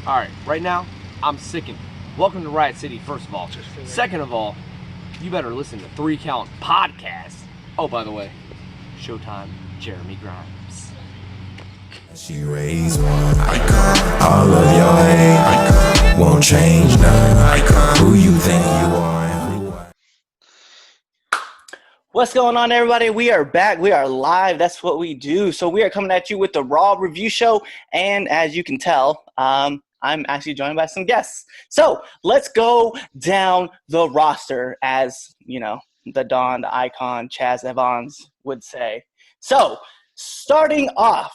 All right, right now, I'm sickened. Welcome to Riot City, first of all. Second of all, you better listen to 3 Count Podcast. Oh, by the way, Showtime, Jeremy Grimes. She raised one icon. All of your hate won't change none. Who you think you are and who I. What's going on, everybody? We are back. We are live. That's what we do. So we are coming at you with the Raw review show. And as you can tell, I'm actually joined by some guests. So let's go down the roster, as, you know, the Don, the icon, Chaz Evans would say. So starting off,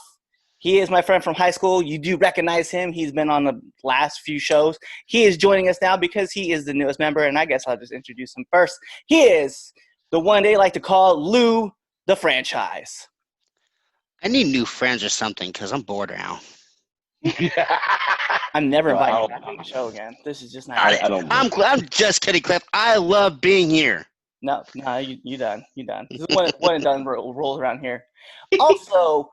he is my friend from high school. You do recognize him. He's been on the last few shows. He is joining us now because he is the newest member. And I guess I'll just introduce him first. He is the one they like to call Lou the franchise. I need new friends or something because I'm bored now. I'm never inviting you back on the show again. This is just not. I'm just kidding, Cliff. I love being here. No, you done. You done. This is one and done rules around here. Also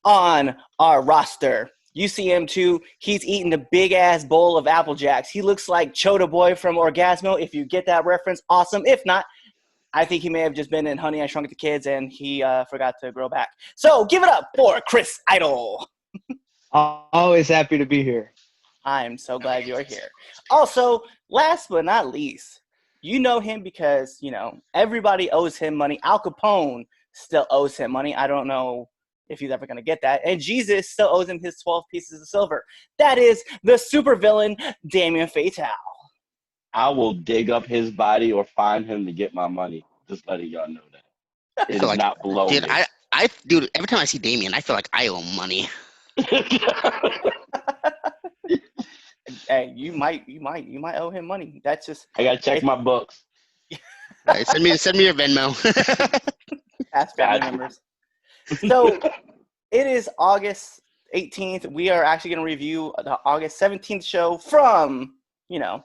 on our roster, you see him too. He's eating a big ass bowl of Apple Jacks. He looks like Chota Boy from Orgasmo. If you get that reference, awesome. If not, I think he may have just been in Honey, I Shrunk the Kids, and he forgot to grow back. So give it up for Chris Idol. Always happy to be here. I'm so glad you're here. Also, last but not least, you know him because, you know, everybody owes him money. Al Capone still owes him money. I don't know if he's ever going to get that. And Jesus still owes him his 12 pieces of silver. That is the supervillain, Damien Fatale. I will dig up his body or find him to get my money. Just letting y'all know that. It is like, not below dude, me. Dude, every time I see Damien, I feel like I owe him money. Hey, you might owe him money. That's just. I gotta check my books. Right, send me your Venmo. Ask family members. So it is August 18th. We are actually going to review the August 17th show from, you know,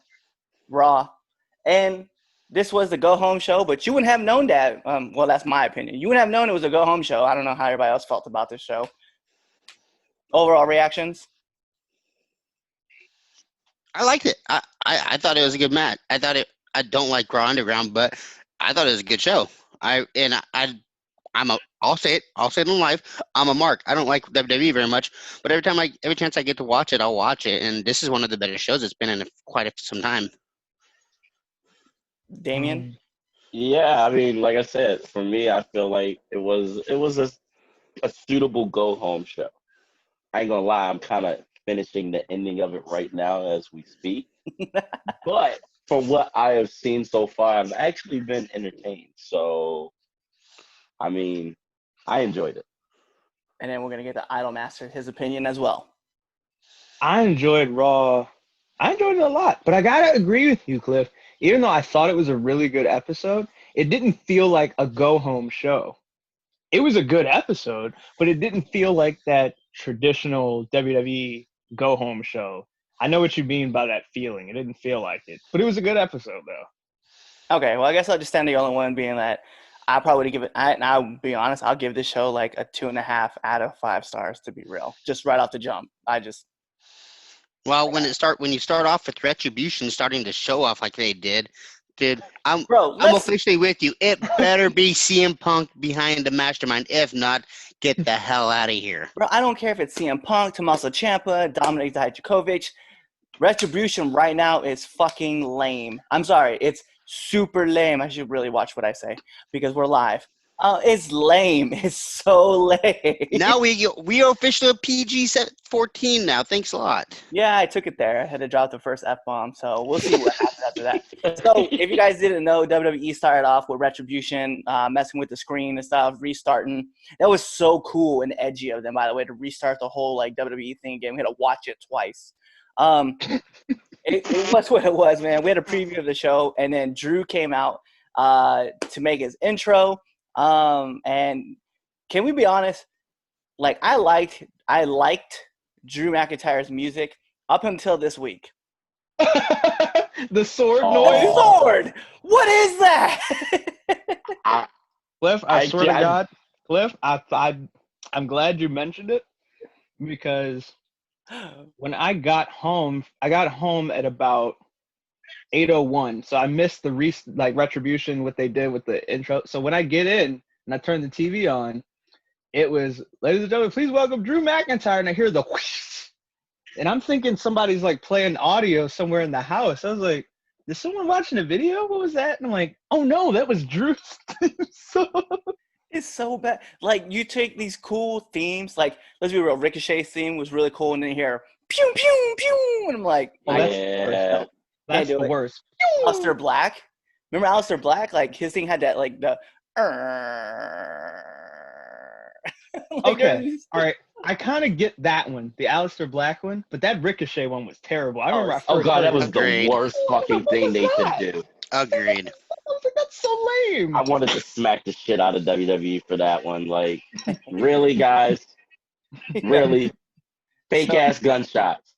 Raw. And this was the go-home show, but you wouldn't have known that. Well, that's my opinion. You wouldn't have known it was a go-home show. I don't know how everybody else felt about this show. Overall reactions? I liked it. I thought it was a good match. I don't like Raw Underground, but I thought it was a good show. I'll say it in live. I'm a mark. I don't like WWE very much, but every chance I get to watch it, I'll watch it. And this is one of the better shows it's been in quite some time. Damien? Yeah, I mean, like I said, for me, I feel like it was a suitable go-home show. I ain't gonna lie, I'm kind of finishing the ending of it right now as we speak. But from what I have seen so far, I've actually been entertained. So, I mean, I enjoyed it. And then we're going to get the Idol Master, his opinion as well. I enjoyed Raw. I enjoyed it a lot, but I gotta agree with you, Cliff. Even though I thought it was a really good episode, it didn't feel like a go-home show. It was a good episode, but it didn't feel like that traditional WWE go-home show. I know what you mean by that feeling. It didn't feel like it, but it was a good episode, though. Okay, well, I guess I'll just stand the only one being that I probably would give it, and I'll be honest, I'll give this show like a 2.5 out of 5 stars, to be real. Just right off the jump. Well, when you start off with Retribution starting to show off like they did, I'm officially with you. It better be CM Punk behind the mastermind. If not, get the hell out of here. Bro, I don't care if it's CM Punk, Tommaso Ciampa, Dominic Dijakovic. Retribution right now is fucking lame. I'm sorry, it's super lame. I should really watch what I say because we're live. It's lame. It's so lame. Now we are officially PG-14 now. Thanks a lot. Yeah, I took it there. I had to drop the first F-bomb, so we'll see what happens after that. So if you guys didn't know, WWE started off with Retribution, messing with the screen and stuff, restarting. That was so cool and edgy of them, by the way, to restart the whole like WWE thing again. We had to watch it twice. It was what it was, man. We had a preview of the show, and then Drew came out to make his intro. And can we be honest? Like I liked Drew McIntyre's music up until this week. The sword noise. Sword. What is that? Cliff, I swear to God, Cliff, I'm glad you mentioned it because When I got home at about 8:01, so I missed the retribution, what they did with the intro. So when I get in and I turn the TV on, it was, ladies and gentlemen, please welcome Drew McIntyre, and I hear the whoosh, and I'm thinking somebody's like playing audio somewhere in the house. I was like, is someone watching a video? What was that? And I'm like, oh no, that was Drew's theme song. It's so bad. Like, you take these cool themes, like, let's be real, Ricochet's theme was really cool, and then you hear pew pew pew, and I'm like, That's the worst. Aleister Black. Remember Aleister Black? Like, his thing had that, like, the like, okay, all right. I kind of get that one, the Aleister Black one, but that Ricochet one was terrible. I remember. Oh god, that was Agreed. the worst fucking thing they could do. Agreed. I was like, that's so lame. I wanted to smack the shit out of WWE for that one. Like, really, guys? Really? Fake ass gunshots.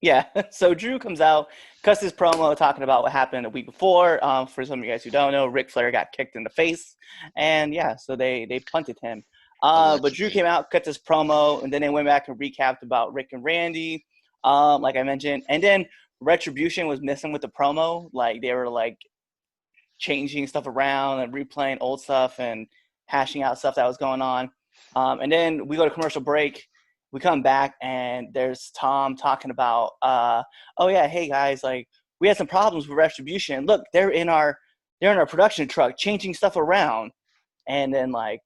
Yeah. So Drew comes out, cuts his promo talking about what happened a week before. For some of you guys who don't know, Ric Flair got kicked in the face, and yeah, so they punted him. But Drew came out, cut this promo, and then they went back and recapped about Rick and Randy, like I mentioned. And then Retribution was missing with the promo. Like, they were, like, changing stuff around and replaying old stuff and hashing out stuff that was going on. And then we go to commercial break. We come back, and there's Tom talking about, oh, yeah, hey, guys, like, we had some problems with Retribution. Look, they're in our production truck changing stuff around. And then, like,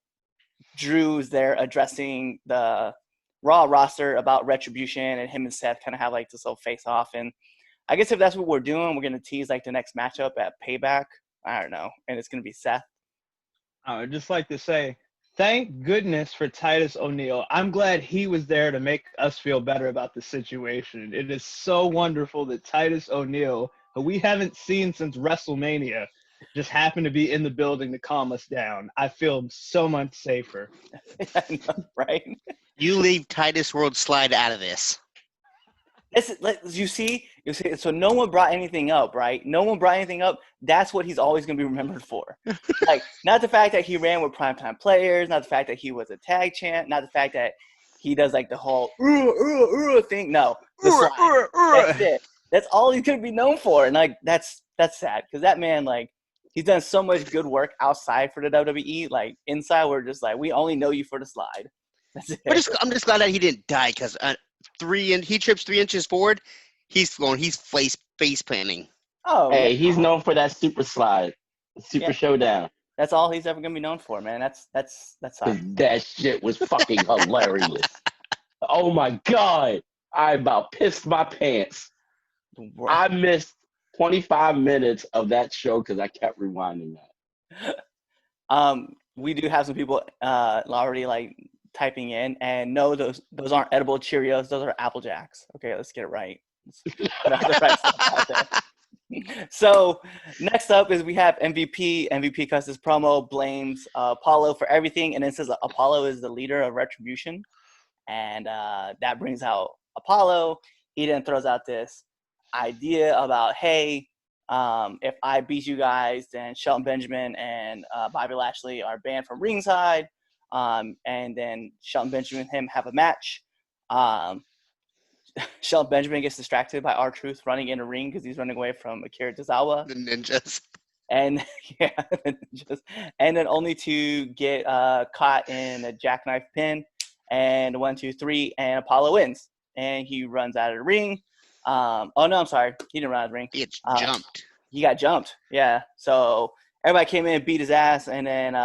Drew's there addressing the Raw roster about Retribution, and him and Seth kind of have, like, this little face-off. And I guess if that's what we're doing, we're going to tease, like, the next matchup at Payback. I don't know. And it's going to be Seth. I would just like to say, thank goodness for Titus O'Neil. I'm glad he was there to make us feel better about the situation. It is so wonderful that Titus O'Neil, who we haven't seen since WrestleMania, just happened to be in the building to calm us down. I feel so much safer. I know, right? You leave Titus World Slide out of this. You see, so no one brought anything up, right? No one brought anything up. That's what he's always going to be remembered for. Like, not the fact that he ran with primetime players, not the fact that he was a tag champ, not the fact that he does, like, the whole thing. No, the slide. That's it. That's all he's going to be known for. And, like, that's sad, because that man, like, he's done so much good work outside for the WWE. Like, inside, we're just like, we only know you for the slide. That's it. I'm just glad that he didn't die, because he trips 3 inches forward, he's face planting. Oh, hey, he's known for that super slide, super showdown. That's all he's ever gonna be known for, man. That's that shit was fucking hilarious. Oh my god, I about pissed my pants. I missed 25 minutes of that show because I kept rewinding that. We do have some people already, like, typing in, and no, those aren't edible Cheerios, those are Apple Jacks. Okay, let's get it right. So next up is we have MVP. MVP cuts his promo, blames Apollo for everything, and then says Apollo is the leader of Retribution, and that brings out Apollo. He then throws out this idea about, hey, if I beat you guys, then Shelton Benjamin and Bobby Lashley are banned from ringside. And then Shelton Benjamin and him have a match. Shelton Benjamin gets distracted by R-Truth running in a ring because he's running away from Akira Tozawa. The ninjas. And yeah, the ninjas. And then only to get caught in a jackknife pin. And 1, 2, 3, and Apollo wins. And he runs out of the ring. Oh no, I'm sorry. He didn't run out of the ring. He jumped. He got jumped. Yeah. So everybody came in and beat his ass, and then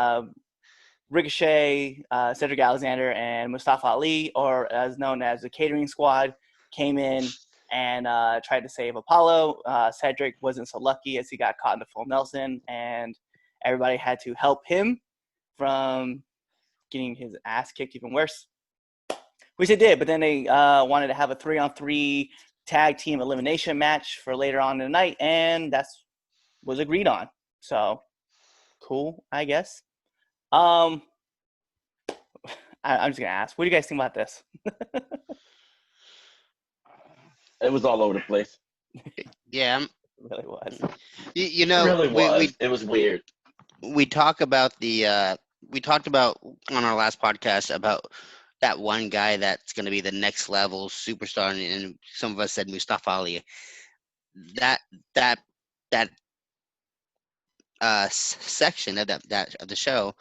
Ricochet, Cedric Alexander, and Mustafa Ali, or as known as the Catering Squad, came in and tried to save Apollo. Cedric wasn't so lucky as he got caught in the full Nelson, and everybody had to help him from getting his ass kicked even worse, which they did. But then they wanted to have a 3-on-3 tag team elimination match for later on in the night, and that was agreed on. So cool, I guess. I'm just gonna ask, what do you guys think about this? It was all over the place. Yeah, It really was. You know, It really was. It was weird. We talked about on our last podcast about that one guy that's going to be the next level superstar, and some of us said Mustafa Ali. That that that section of that of the show,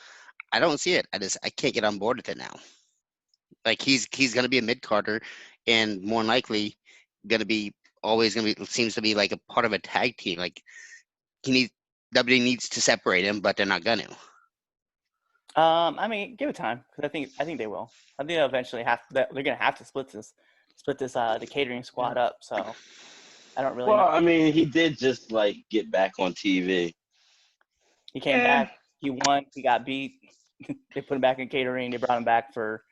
I don't see it. I can't get on board with it now. Like he's going to be a mid carder, and more than likely going to be always going to be seems to be like a part of a tag team. Like he needs WWE needs to separate him, but they're not going to. I mean, give it time because I think they will. I think they'll eventually they're gonna have to split this the catering squad up. So I don't really Well, know. I mean, he did just like get back on TV. He came back. He won. He got beat. They put him back in catering. They brought him back for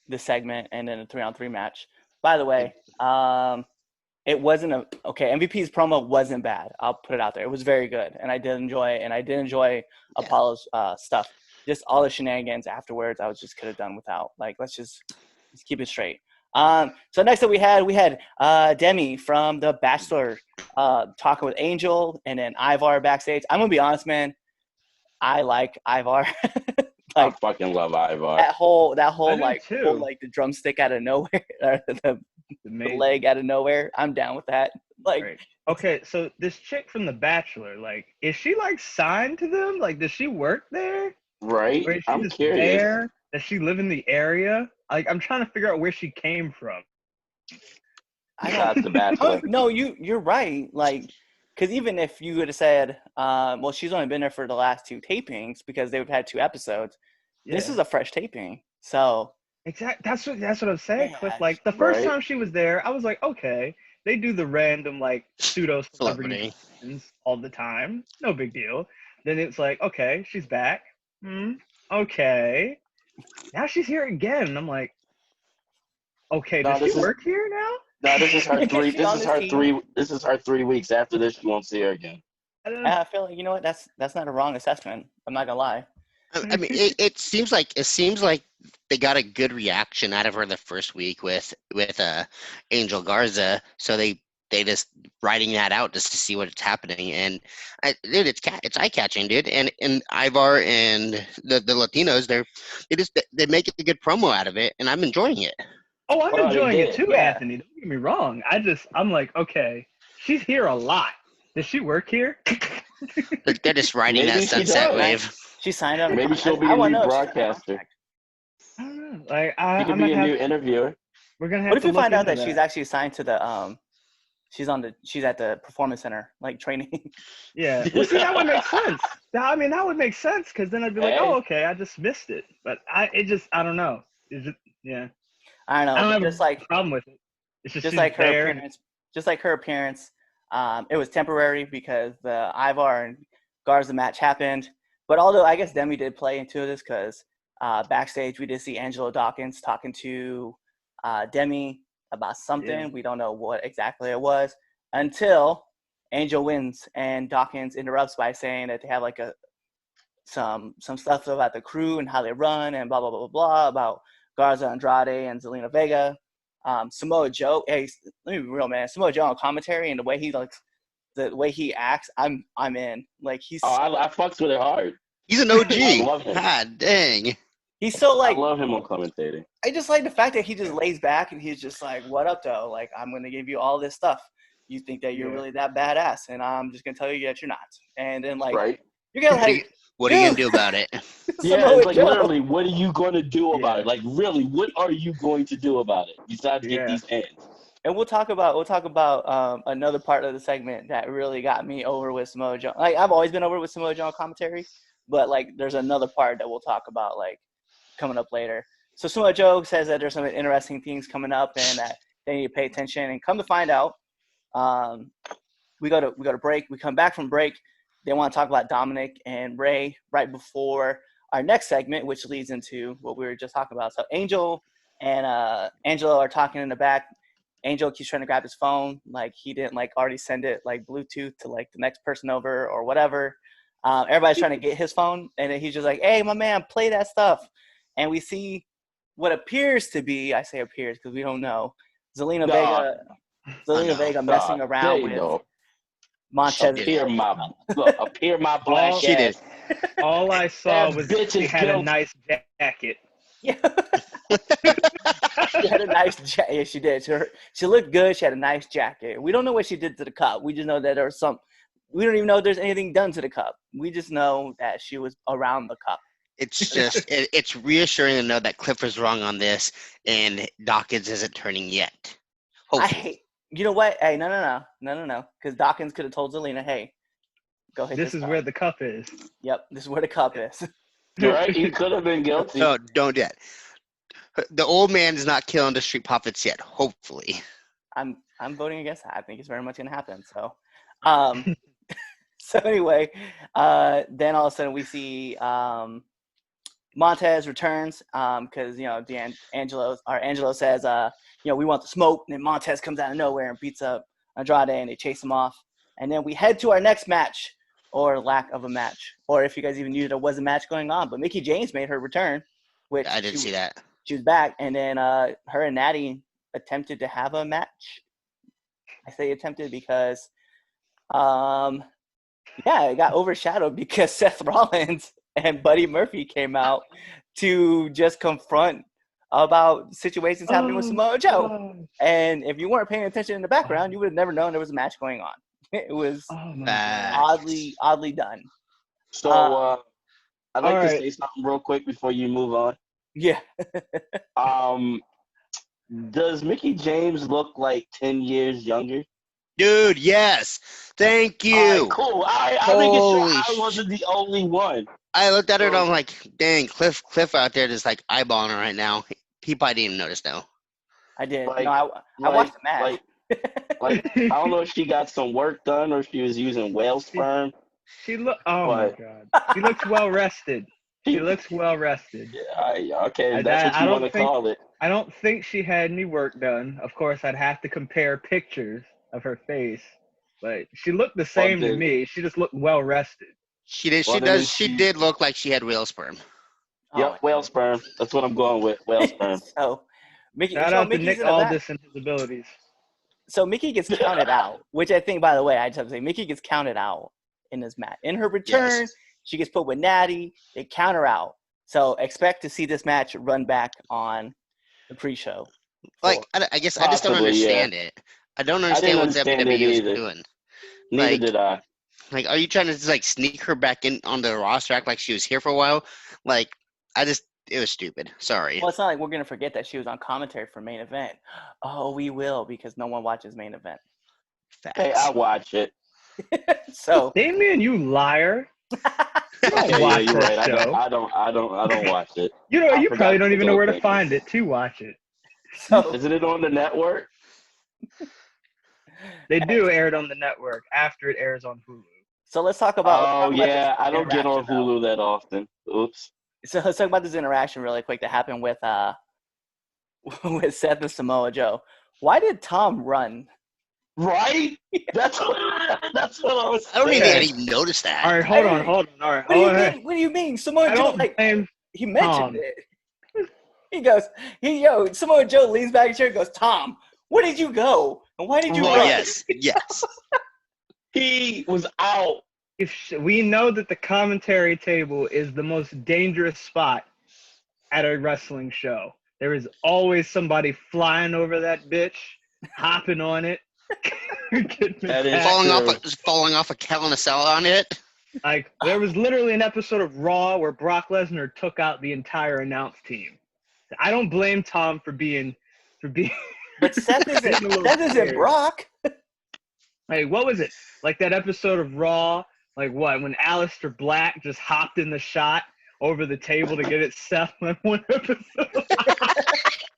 this segment and then a 3-on-3 match. By the way, it wasn't MVP's promo wasn't bad. I'll put it out there. It was very good, and I did enjoy it. And I did enjoy Apollo's stuff. Just all the shenanigans afterwards, I could have done without. Like, let's keep it straight. So next up we had Demi from The Bachelor talking with Angel and then Ivar backstage. I'm gonna be honest, man. I like Ivar. I fucking love Ivar. That whole like the drumstick out of nowhere, or the leg out of nowhere. I'm down with that. Like, right. Okay, so this chick from The Bachelor, like, is she like signed to them? Like, does she work there? Right. Or is she I'm just curious. there? Does she live in the area? Like, I'm trying to figure out where she came from. Besides The Bachelor. No, you're right. Like, because even if you would have said, well, she's only been there for the last 2 tapings because they've had 2 episodes. Yeah. This is a fresh taping, so exactly. That's what I'm saying, Cliff. Like the first time she was there, I was like, okay, they do the random like pseudo celebrity all the time, no big deal. Then it's like, okay, she's back. Okay, now she's here again. And I'm like, okay, does she work here now? No, this is her 3. This is her 3 weeks. After this, you won't see her again. I feel like, you know what? That's not a wrong assessment. I'm not gonna lie. I mean, it seems like they got a good reaction out of her the first week with Angel Garza, so they just writing that out just to see what's happening, and dude, it's eye catching, dude, and Ivar and the Latinos, they make a good promo out of it, and I'm enjoying it. Oh, I'm enjoying it too, Anthony. Don't get me wrong. I'm like, okay, she's here a lot. Does she work here? They're just riding that sunset wave. She signed up. Maybe she'll be a new broadcaster. I don't know. Like, she could be a new interviewer. We're gonna have. What if you find out that she's actually signed to the she's at the performance center, like training? Yeah. Well, see, that would make sense. I mean, that would make sense because then I'd be like, oh, okay, I just missed it. But I don't know. Is it? Yeah. I don't know. I don't have a problem with it. It's just like her appearance. Just like her appearance. It was temporary because the Ivar and Garza match happened. But although I guess Demi did play into this because backstage we did see Angelo Dawkins talking to Demi about something. Yeah. We don't know what exactly it was until Angel wins and Dawkins interrupts by saying that they have like some stuff about the crew and how they run and blah, blah, blah, blah, blah about Garza Andrade and Zelina Vega. Samoa Joe, hey, let me be real, man. Samoa Joe on commentary and the way he looks, the way he acts, I'm in. Like he's. I fucks with it hard. He's an OG. I love him. God dang. He's so like. I love him on commentating. I just like the fact that he just lays back and he's just like, "What up, though? Like I'm gonna give you all this stuff. You think that you're really that badass, and I'm just gonna tell you that you're not." And then like, you're gonna like. What are you going to do about it? Yeah, it's like literally, what are you going to do about it? Like, really, what are you going to do about it besides get these hands? And we'll talk about another part of the segment that really got me over with Samoa Joe. Like, I've always been over with Samoa Joe commentary, but like, there's another part that we'll talk about like coming up later. So Samoa Joe says that there's some interesting things coming up and that they need to pay attention. And come to find out, we go to break. We come back from break. They want to talk about Dominic and Ray right before our next segment, which leads into what we were just talking about. So Angel and Angelo are talking in the back. Angel keeps trying to grab his phone. Like he didn't like already send it like Bluetooth to like the next person over or whatever. Everybody's trying to get his phone. And then he's just like, hey, my man, play that stuff. And we see what appears to be, I say appears because we don't know, Zelina Vega messing around with Montez. Appear my black She did. All I saw was she had a nice jacket. Yeah. She had a nice jacket. Yeah, she did. She looked good. She had a nice jacket. We don't know what she did to the cup. We just know that there was some. We don't even know if there's anything done to the cup. We just know that she was around the cup. It's just it's reassuring to know that Cliff is wrong on this, and Dawkins isn't turning yet. Hopefully. You know what? Hey, no. Because Dawkins could have told Zelina, hey, go hit This is cup. where the cup is. Yep, this is where the cup is. Right? He could have been guilty. No, don't yet. The old man is not killing the Street Profits yet. Hopefully. I'm voting against that. I think it's very much going to happen. So, so anyway, then all of a sudden we see Montez returns because Angelo says we want the smoke, and then Montez comes out of nowhere and beats up Andrade, and they chase him off. And then we head to our next match, or lack of a match, or if you guys even knew there was a match going on. But Mickie James made her return, which I didn't see that. She was back, and then her and Natty attempted to have a match. I say attempted because, it got overshadowed because Seth Rollins and Buddy Murphy came out to just confront about situations happening with Samoa Joe. And if you weren't paying attention in the background, you would have never known there was a match going on. It was oddly done. So I'd like to say something real quick before you move on. Yeah. Does Mickie James look like 10 years younger? Dude, yes. Thank you. All right, cool. I'm making sure I wasn't the only one. I looked at her and I'm like, dang, Cliff out there just like eyeballing her right now. He probably didn't even notice though. I did. I watched the match. I don't know if she got some work done or if she was using whale sperm. My God. She looks well rested. She looks well rested. Yeah, okay, that's what you want to call it. I don't think she had any work done. Of course, I'd have to compare pictures of her face, but she looked the same to me. She just looked well rested. She did. She did look like she had whale sperm. Yep, whale sperm. That's what I'm going with. Whale sperm. So, shout out to Nick Aldis and his abilities. So Mickie gets counted out, which I think, by the way, I just have to say, Mickie gets counted out in this match. In her return, she gets put with Natty. They count her out. So expect to see this match run back on the pre-show. Like, I guess I just don't understand it. I don't understand what WWE is doing. Neither did I. Like, are you trying to just, like, sneak her back in on the roster, act like she was here for a while? Like, it was stupid. Sorry. Well, it's not like we're going to forget that she was on commentary for Main Event. Oh, we will, because no one watches Main Event. Facts. Hey, I watch it. So, Damien, you liar. Yeah, you're right. I don't watch it. You probably don't even know where to find it to watch it. So, isn't it on the network? They do air it on the network after it airs on Hulu. So let's talk about. Oh yeah, I don't get on Hulu that often. Oops. So let's talk about this interaction really quick that happened with Seth and Samoa Joe. Why did Tom run? Right? That's what I was saying. I don't think I even noticed that. All right, hold on. All right. What do you mean? Samoa Joe, he mentioned it. He goes, Samoa Joe leans back in his chair and goes, Tom, where did you go? And why did you run? Yes. He was out. We know that the commentary table is the most dangerous spot at a wrestling show. There is always somebody flying over that bitch, hopping on it. Falling off a Kalinacell on it. Like, there was literally an episode of Raw where Brock Lesnar took out the entire announce team. I don't blame Tom for being. But Seth isn't Brock. Hey, what was it? Like that episode of Raw, like what? When Aleister Black just hopped in the shot over the table to get it set on one episode.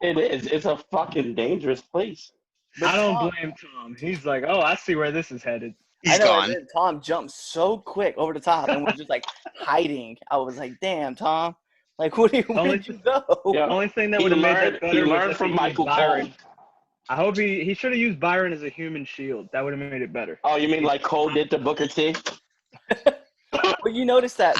It is. It's a fucking dangerous place. But I don't blame Tom. He's like, oh, I see where this is headed. He's gone. And then Tom jumped so quick over the top and was just like hiding. I was like, damn, Tom. Like, where did you go? Yeah. The only thing that would have made that better he learned from Michael Cole. I hope he should have used Byron as a human shield. That would have made it better. Oh, you mean like Cole did to Booker T? But you noticed that.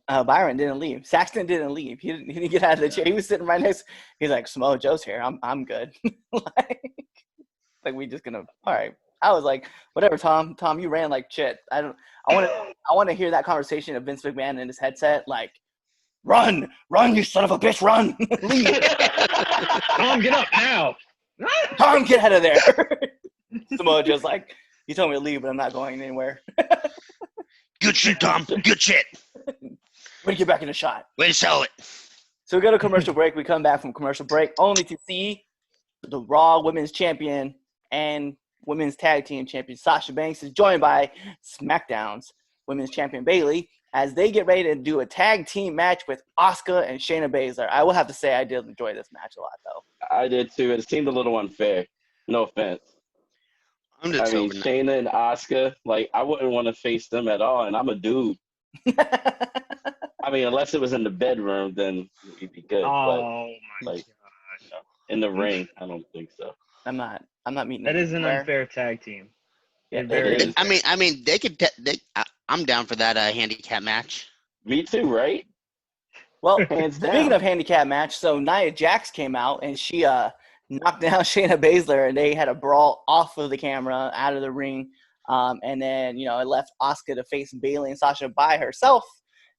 Byron didn't leave. Saxton didn't leave. He didn't get out of the chair. He was sitting right next. He's like, Samoa Joe's here. I'm good. like we just gonna. All right. I was like, whatever, Tom. Tom, you ran like shit. I want to hear that conversation of Vince McMahon in his headset, like, run, you son of a bitch, run, leave. Tom, get up now. Tom, get out of there. Samoa Joe's like, you told me to leave, but I'm not going anywhere. Good shit, Tom. Good shit. Way to get back in the shot. Way to sell it. So we go to commercial break. We come back from commercial break only to see the Raw Women's Champion and Women's Tag Team Champion Sasha Banks is joined by SmackDown's Women's Champion Bayley as they get ready to do a tag team match with Asuka and Shayna Baszler. I will have to say I did enjoy this match a lot, though. I did too. It seemed a little unfair. No offense. I'm just hoping Shayna and Asuka, like, I wouldn't want to face them at all, and I'm a dude. I mean, unless it was in the bedroom, then it'd be good. Oh but, my like, gosh! in the ring, I don't think so. I'm not meeting. That is an unfair tag team. Yeah, very is. I mean, they could. I'm down for that handicap match. Me too, right? Well, Hands down. speaking of handicap match, so Nia Jax came out and she knocked down Shayna Baszler, and they had a brawl off of the camera, out of the ring, and then it left Asuka to face Bayley and Sasha by herself,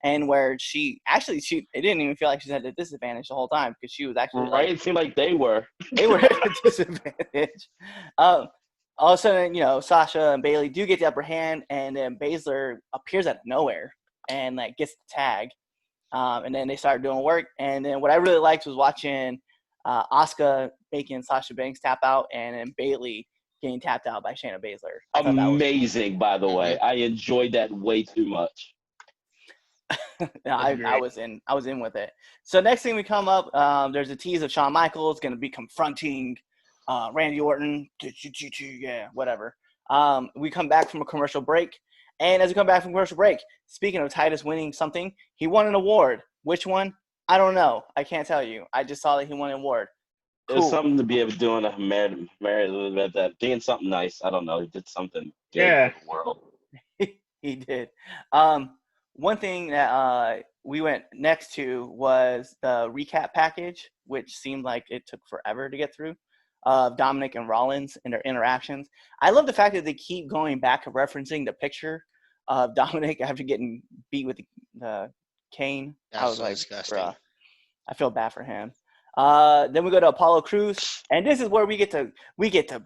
and where she it didn't even feel like she was at a disadvantage the whole time because she was actually right. It seemed like they were at a disadvantage. All of a sudden, Sasha and Bayley do get the upper hand, and then Baszler appears out of nowhere and like gets the tag. And then they start doing work. And then what I really liked was watching Asuka making Sasha Banks tap out, and then Bayley getting tapped out by Shayna Baszler. Amazing, by the way. I enjoyed that way too much. I was in with it. So next thing we come up, there's a tease of Shawn Michaels going to be confronting Randy Orton. Yeah, whatever. We come back from a commercial break. And as we come back from commercial break, speaking of Titus winning something, he won an award. Which one? I don't know. I can't tell you. I just saw that he won an award. Cool. It was something to be able to do in a that doing something nice. I don't know. He did something good for the world. He did. One thing that we went next to was the recap package, which seemed like it took forever to get through, of Dominic and Rollins and their interactions. I love the fact that they keep going back and referencing the picture of Dominic after getting beat with the cane. That's so disgusting. I feel bad for him. Then we go to Apollo Crews, and this is where we get the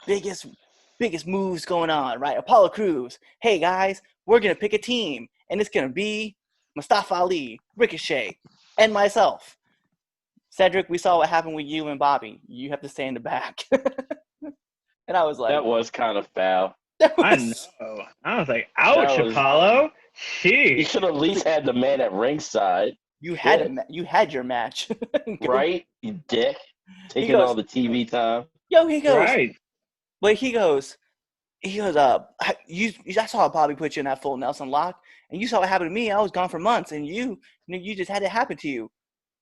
biggest moves going on, right? Apollo Crews. Hey guys, we're gonna pick a team, and it's gonna be Mustafa Ali, Ricochet, and myself. Cedric, we saw what happened with you and Bobby. You have to stay in the back. And I was like, that was kind of foul. I know. I was like, ouch, Apollo. You should at least had the man at ringside. You had your match. Right? You dick. Taking all the TV time. He goes. Right. But he goes, I saw Bobby put you in that full Nelson lock, and you saw what happened to me. I was gone for months, and you just had it happen to you.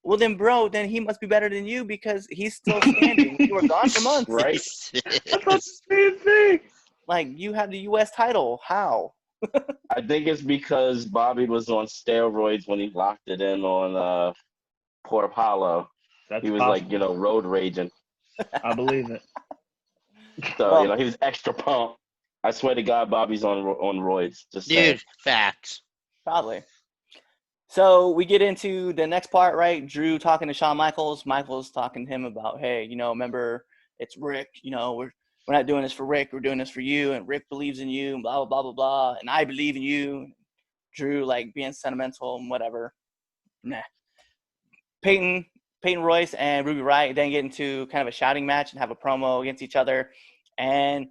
Well, then, bro, then he must be better than you because he's still standing. You were gone for months. Right. I thought the same thing. Like, you have the U.S. title. How? I think it's because Bobby was on steroids when he locked it in on poor Apollo. He was possible. Like, road raging. I believe it. So, he was extra pumped. I swear to God, Bobby's on roids. Just saying. Facts. Probably. So we get into the next part, right? Drew talking to Shawn Michaels. Michaels talking to him about, hey, remember, it's Rick. We're not doing this for Rick. We're doing this for you. And Rick believes in you, and blah, blah, blah, blah, blah. And I believe in you. Drew, like, being sentimental and whatever. Nah. Peyton Royce and Ruby Riott then get into kind of a shouting match and have a promo against each other. And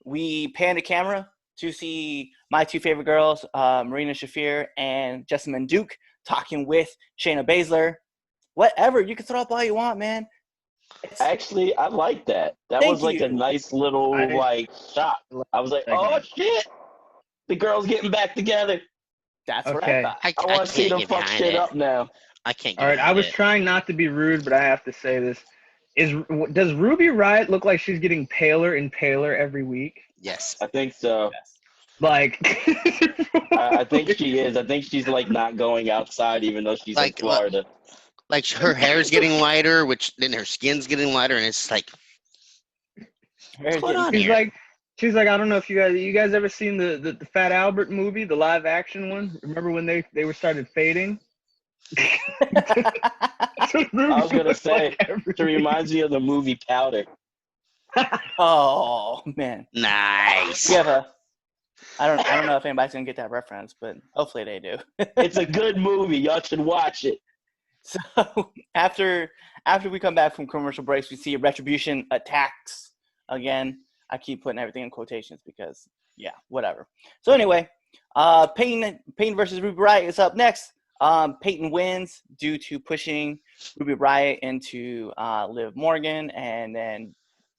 we pan the camera to see my two favorite girls, Marina Shafir and Jessamine Duke, talking with Shayna Baszler. Whatever. You can throw up all you want, man. Actually, I like that. That was like a nice little shot. I was like, oh, shit. The girls getting back together. That's what I thought. I want to see them fuck shit up now. I can't. All right, I was trying not to be rude, but I have to say this. Does Ruby Riott look like she's getting paler and paler every week? Yes. I think so. Yes. Like, I think she is. I think she's like not going outside, even though she's in Florida. Like her hair's getting lighter, which then her skin's getting lighter, and it's like, what's going on here? She's like, I don't know if you guys ever seen the Fat Albert movie, the live action one? Remember when they were started fading? I was gonna say, it reminds me of the movie Powder. Oh man, Nice. we have I don't know if anybody's gonna get that reference, but hopefully they do. It's a good movie. Y'all should watch it. So after we come back from commercial breaks, we see Retribution attacks again. I keep putting everything in quotations because whatever. So anyway, Peyton versus Ruby Riott is up next. Peyton wins due to pushing Ruby Riott into Liv Morgan, and then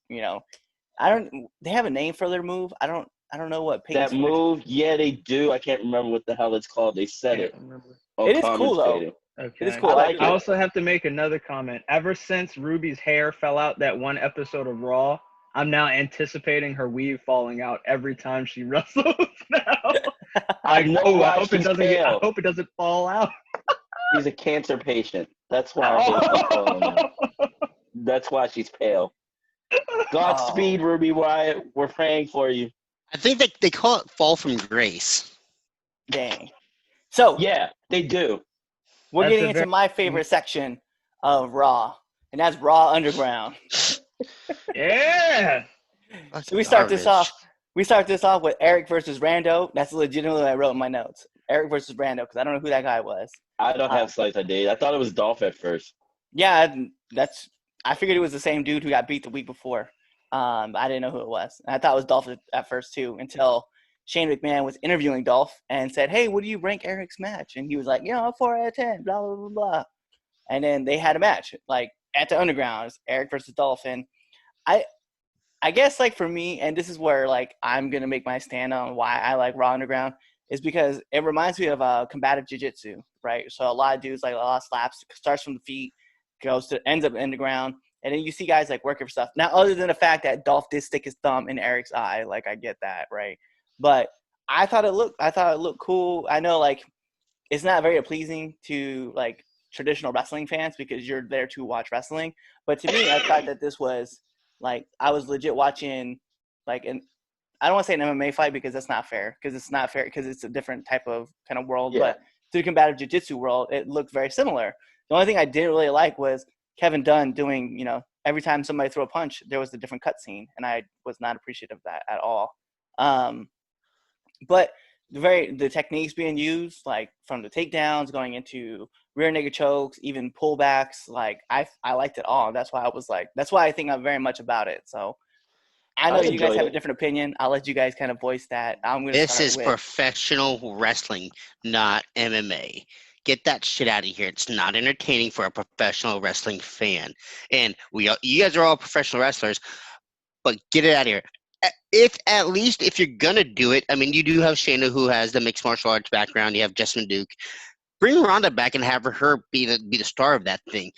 they have a name for their move. I don't know what Peyton's that move. Yeah, they do. I can't remember what the hell it's called. They said it. It is cool though. Okay. It is cool. I also have to make another comment. Ever since Ruby's hair fell out that one episode of Raw, I'm now anticipating her weave falling out every time she wrestles now. I know. I hope it doesn't fall out. She's a cancer patient. That's why her hair keeps falling out. That's why she's pale. Godspeed, Ruby Riott. We're praying for you. I think they call it fall from grace. Dang. So yeah, they do. We're getting into my favorite section of Raw, and that's Raw Underground. Yeah. So we start this off with Eric versus Rando. That's legitimately what I wrote in my notes. Eric versus Rando, because I don't know who that guy was. I don't have slice idea. I thought it was Dolph at first. Yeah, I figured it was the same dude who got beat the week before. I didn't know who it was. And I thought it was Dolph at first too, until Shane McMahon was interviewing Dolph and said, "Hey, what do you rank Eric's match?" And he was like, 4 out of 10, blah, blah, blah, blah. And then they had a match, like, at the Underground. It's Eric versus Dolph. And I guess, like, for me, and this is where, like, I'm going to make my stand on why I like Raw Underground, is because it reminds me of combative jiu-jitsu, right? So a lot of dudes, like, a lot of slaps, starts from the feet, ends up in the ground. And then you see guys, like, working for stuff. Now, other than the fact that Dolph did stick his thumb in Eric's eye, like, I get that, right? But I thought it looked cool. I know, like, it's not very pleasing to, like, traditional wrestling fans because you're there to watch wrestling. But to me, I thought that this was, like, I was legit watching, like, I don't want to say an MMA fight because that's not fair. Because it's a different type of kind of world. Yeah. But to the combative jiu-jitsu world, it looked very similar. The only thing I didn't really like was Kevin Dunn doing, every time somebody threw a punch, there was a different cutscene. And I was not appreciative of that at all. But the techniques being used, like from the takedowns going into rear naked chokes, even pullbacks, like I liked it all. That's why I think I'm very much about it. So I know you guys have a different opinion. I'll let you guys kind of voice that. This is professional wrestling, not MMA. Get that shit out of here. It's not entertaining for a professional wrestling fan. And you guys are all professional wrestlers, but get it out of here. If you're gonna do it, I mean, you do have Shayna who has the mixed martial arts background. You have Jessamine Duke. Bring Ronda back and have her be the star of that thing.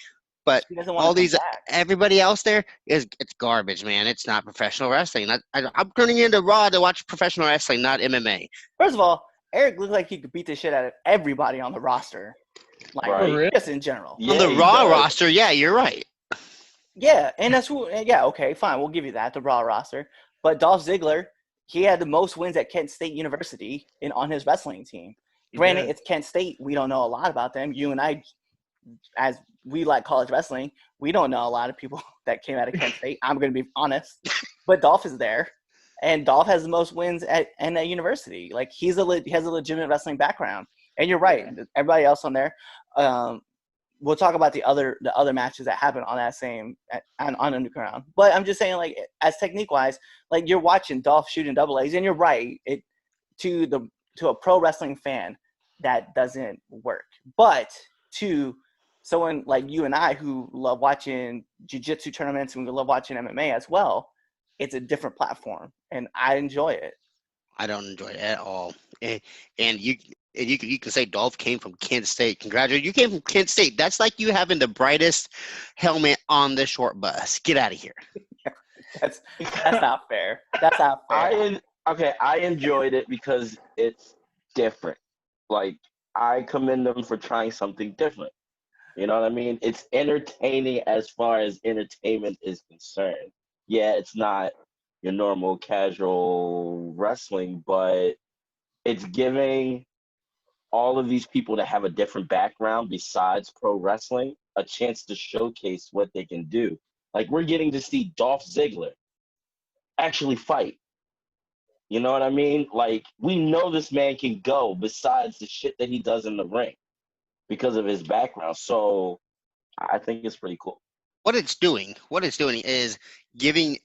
But all these everybody else there it's garbage, man. It's not professional wrestling. I'm turning into Raw to watch professional wrestling, not MMA. First of all, Eric looked like he could beat the shit out of everybody on the roster, like just in general. Yeah, on the Raw roster, yeah, you're right. Yeah, and that's who. Yeah, okay, fine, we'll give you that, the Raw roster. But Dolph Ziggler, he had the most wins at Kent State University on his wrestling team. Granted, it's Kent State. We don't know a lot about them. You and I, as we like college wrestling, we don't know a lot of people that came out of Kent State. I'm going to be honest. But Dolph is there, and Dolph has the most wins at university. Like, he has a legitimate wrestling background. And you're right. Everybody else on there. We'll talk about the other matches that happen on that same on Underground. But I'm just saying, like, as technique wise, like, you're watching Dolph shooting double A's, and you're right. To a pro wrestling fan, that doesn't work. But to someone like you and I who love watching jiu-jitsu tournaments and we love watching MMA as well, it's a different platform, and I enjoy it. I don't enjoy it at all. And you can say Dolph came from Kent State. Congratulations. You came from Kent State. That's like you having the brightest helmet on the short bus. Get out of here. That's not fair. That's not fair. I enjoyed it because it's different. Like, I commend them for trying something different. You know what I mean? It's entertaining as far as entertainment is concerned. Yeah, it's not, your normal casual wrestling, but it's giving all of these people that have a different background besides pro wrestling a chance to showcase what they can do. Like, we're getting to see Dolph Ziggler actually fight. You know what I mean? Like, we know this man can go besides the shit that he does in the ring because of his background. So I think it's pretty cool. What it's doing is giving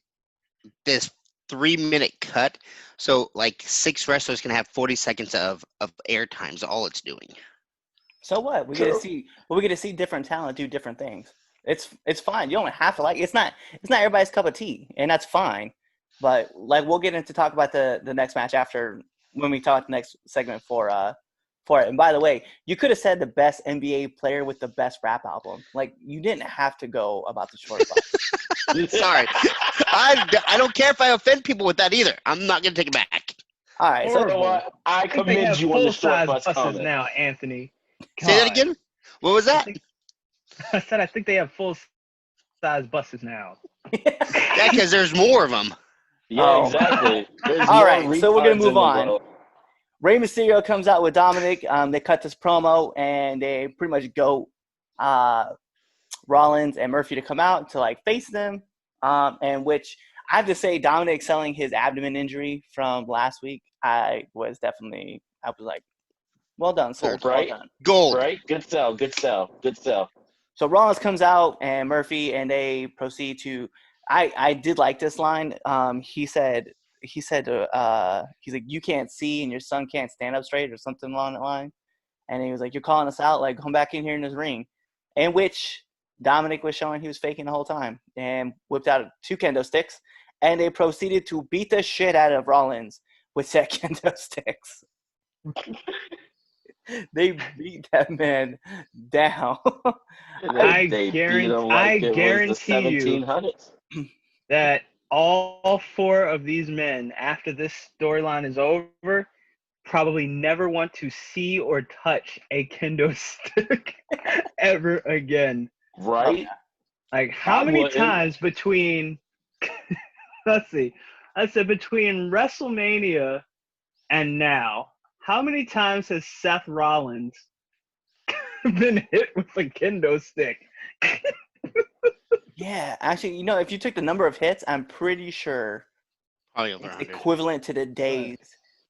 this 3-minute cut. So like 6 wrestlers can have 40 seconds of air time is all it's doing. So what? We get to see different talent do different things. It's fine. You don't have to like. It's not everybody's cup of tea, and that's fine. But like, we'll get into talk about the next match after when we talk the next segment for it. And by the way, you could have said the best NBA player with the best rap album. Like, you didn't have to go about the short fight. Sorry, I don't care if I offend people with that either. I'm not gonna take it back. All right, so you know what? I commend you on the short bus comment. Now, Anthony. God. Say that again. What was that? I said I think they have full-size buses now. Yeah, because there's more of them. Yeah, exactly. All right, so we're gonna move on. Rey Mysterio comes out with Dominic. They cut this promo and they pretty much go Rollins and Murphy to come out to like face them. And which I have to say, Dominic selling his abdomen injury from last week, I was like, well done, sir. Right? Well done. Gold. Right? Good sell. So Rollins comes out and Murphy and they proceed to. I did like this line. He said, he's like, you can't see and your son can't stand up straight or something along that line. And he was like, you're calling us out, like, come back in here in this ring. In which Dominic was showing he was faking the whole time and whipped out 2 kendo sticks. And they proceeded to beat the shit out of Rollins with said kendo sticks. They beat that man down. I guarantee you that all 4 of these men, after this storyline is over, probably never want to see or touch a kendo stick ever again. Right? Like, how many times between let's see, I said between WrestleMania and now, how many times has Seth Rollins been hit with a kendo stick? Yeah, actually, if you took the number of hits, I'm pretty sure Probably over it's 100. equivalent to the days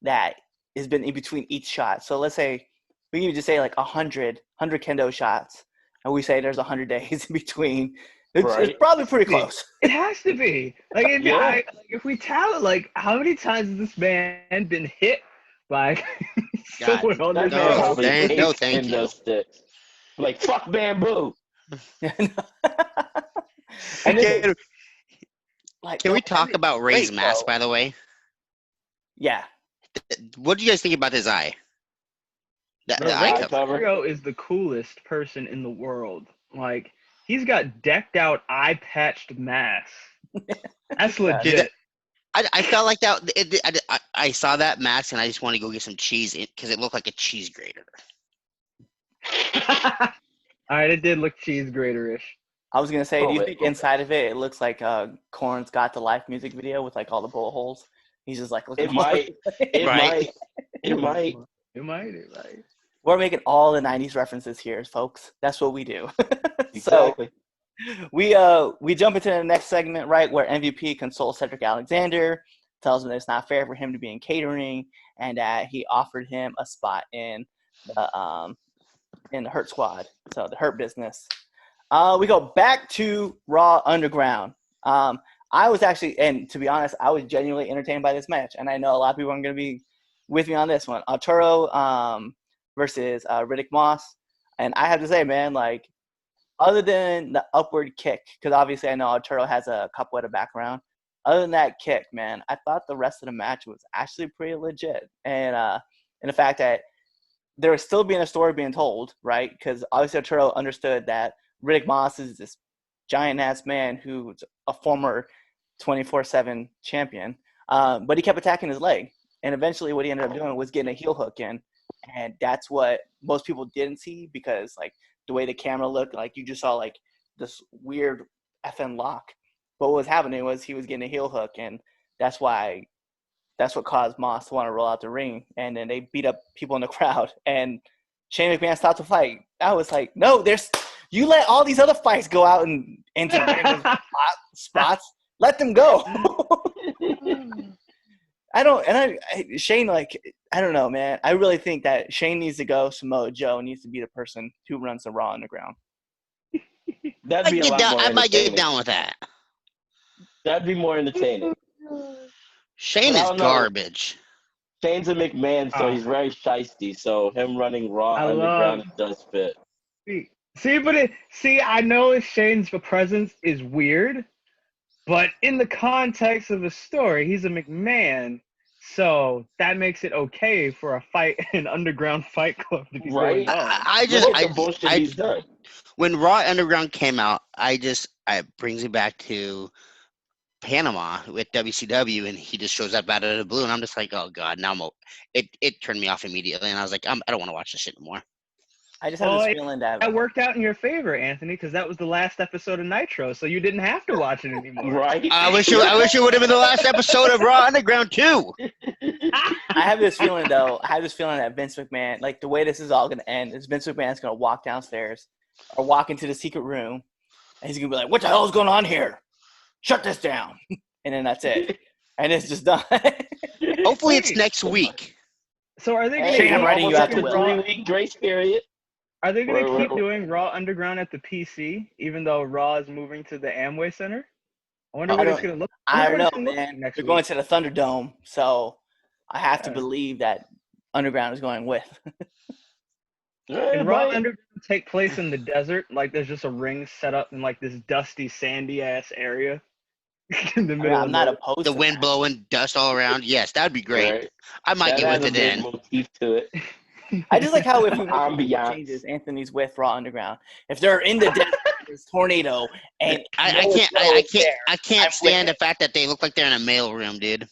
that has been in between each shot. So let's say we can just say like 100 kendo shots, and we say there's 100 days in between. It's probably pretty close. It has to be. Like, if we tally, like, how many times has this man been hit by someone on this man? No, thank you. Sticks. Like, fuck bamboo. And can we talk about Ray's mask, by the way? Yeah. What do you guys think about his eye? The eye cover. Mysterio is the coolest person in the world. Like, he's got decked out eye patched masks. That's legit. I felt like that. I saw that mask and I just want to go get some cheese because it looked like a cheese grater. All right, it did look cheese grater-ish. I was gonna say, do you think inside of it looks like Korn's Got the Life music video with like all the bullet holes? He's just like, it might. We're making all the '90s references here, folks. That's what we do. Exactly. So we jump into the next segment, right, where MVP consoles Cedric Alexander, tells him that it's not fair for him to be in catering, and that he offered him a spot in the Hurt Squad, so the Hurt Business. We go back to Raw Underground. I was actually, and to be honest, I was genuinely entertained by this match, and I know a lot of people aren't going to be with me on this one. Arturo versus Riddick Moss, and I have to say, man, like, other than the upward kick, because obviously I know Arturo has a capoeira background. Other than that kick, man, I thought the rest of the match was actually pretty legit, and the fact that there was still being a story being told, right? Because obviously Arturo understood that Riddick Moss is this giant-ass man who's a former 24/7 champion, but he kept attacking his leg. And eventually what he ended up doing was getting a heel hook in, and that's what most people didn't see because, like, the way the camera looked, like, you just saw, like, this weird FN lock. But what was happening was he was getting a heel hook, and that's what caused Moss to want to roll out the ring, and then they beat up people in the crowd. And Shane McMahon stopped the fight. I was like, no, you let all these other fights go out into random spots. Let them go. Shane, like, I don't know, man. I really think that Shane needs to go. Samoa Joe needs to be the person who runs the Raw Underground. That'd be a lot more entertaining. I might get down with that. That'd be more entertaining. Shane is garbage. Shane's a McMahon, so he's very shiesty. So him running Raw Underground does fit. I know Shane's presence is weird, but in the context of the story, he's a McMahon, so that makes it okay for a fight, an underground fight club to be going on. When Raw Underground came out, it brings me back to Panama with WCW, and he just shows up out of the blue, and I'm just like, oh god, now it turned me off immediately, and I was like, I don't want to watch this shit anymore. I just have this feeling that worked out in your favor, Anthony, because that was the last episode of Nitro, so you didn't have to watch it anymore. Right? I wish it would have been the last episode of Raw Underground too. I have this feeling that Vince McMahon, like the way this is all going to end, is Vince McMahon's going to walk downstairs or walk into the secret room, and he's going to be like, "What the hell is going on here? Shut this down," and then that's it, and it's just done. Hopefully, it's next week. So are they going to 3-week grace period? Are they going to keep doing Raw Underground at the PC, even though Raw is moving to the Amway Center? I wonder what it's going to look like. I don't know, man. They're going to the Thunderdome, so I have to believe that Underground is going with. Can Raw Underground take place in the desert? Like there's just a ring set up in like this dusty, sandy-ass area? In the middle I'm not opposed to the wind blowing dust all around. Yes, that'd be great. Right. I might get with it then. Motif to it. I just like how if we changes, Anthony's with Raw Underground. If they're in the desert, there's tornado, and I can't stand the fact that they look like they're in a mail room, dude.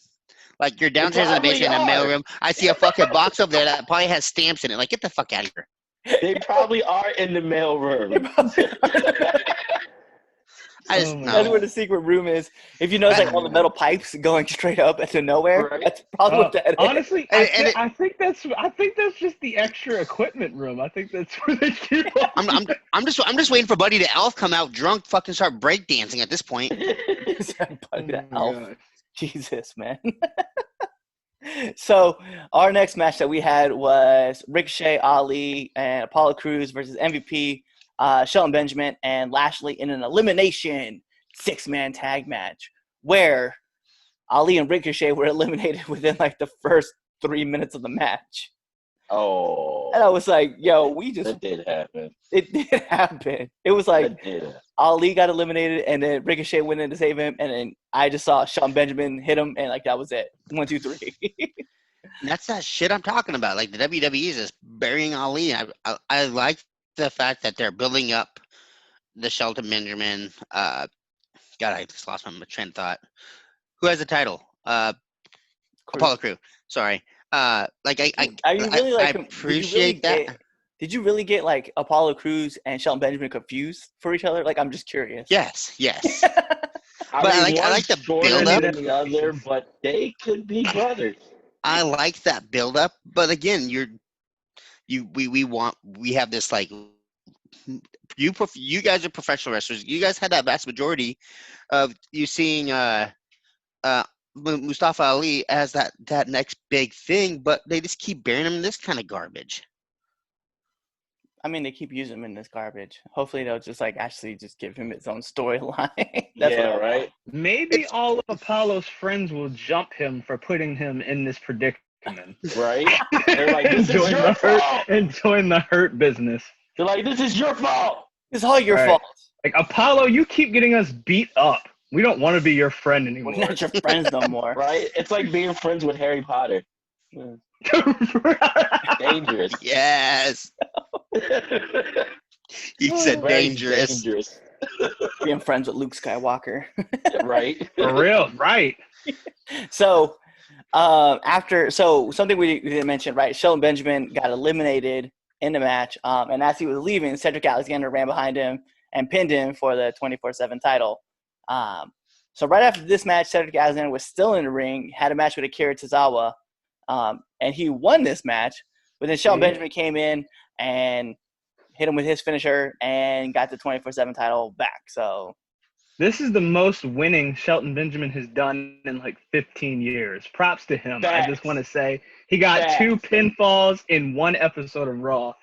Like you're downstairs in the basement in a mail room. I see a fucking box over there that probably has stamps in it. Like get the fuck out of here. They probably are in the mail room. That's where the secret room is. If you notice, like all the metal pipes going straight up into nowhere, right. That's probably what that is. Honestly, I think that's just the extra equipment room. I think that's where they keep. I'm just waiting for Buddy the Elf come out drunk, fucking start breakdancing at this point. Buddy the Elf, God. Jesus, man. So our next match that we had was Ricochet, Ali, and Apollo Crews versus MVP. Shelton Benjamin and Lashley in an elimination 6-man tag match where Ali and Ricochet were eliminated within like the first 3 minutes of the match. Oh. And I was like, yo, That did happen. It did happen. It was like Ali got eliminated and then Ricochet went in to save him, and then I just saw Shelton Benjamin hit him, and like that was it. 1, 2, 3. That's that shit I'm talking about. Like the WWE is just burying Ali. I like the fact that they're building up the Shelton Benjamin. God, I just lost my train of thought. Who has the title? Apollo Crew. Sorry. I appreciate that. Did you really get like Apollo Crews and Shelton Benjamin confused for each other? Like, I'm just curious. Yes. I like the build up. The other, but they could be brothers. I like that build up, but again, we have this like you guys are professional wrestlers. You guys had that vast majority of you seeing Mustafa Ali as that next big thing, but they just keep burying him in this kind of garbage. I mean, they keep using him in this garbage. Hopefully, they'll just like actually just give him his own storyline. Right. Maybe all of Apollo's friends will jump him for putting him in this predicament. Right? They're like, this enjoying is your fault. Enjoying the hurt business. They're like, this is your fault. It's all your fault. Like, Apollo, you keep getting us beat up. We don't want to be your friend anymore. We're not your friends no more. Right? It's like being friends with Harry Potter. Dangerous. Yes. He said dangerous. Being friends with Luke Skywalker. Right. For real. Right. So, something we didn't mention, right? Shelton Benjamin got eliminated in the match, and as he was leaving, Cedric Alexander ran behind him and pinned him for the 24/7 title. So right after this match, Cedric Alexander was still in the ring, had a match with Akira Tozawa, and he won this match. But then Shelton Benjamin came in and hit him with his finisher and got the 24/7 title back. So this is the most winning Shelton Benjamin has done in like 15 years. Props to him. Facts. I just want to say he got 2 pinfalls in one episode of Raw.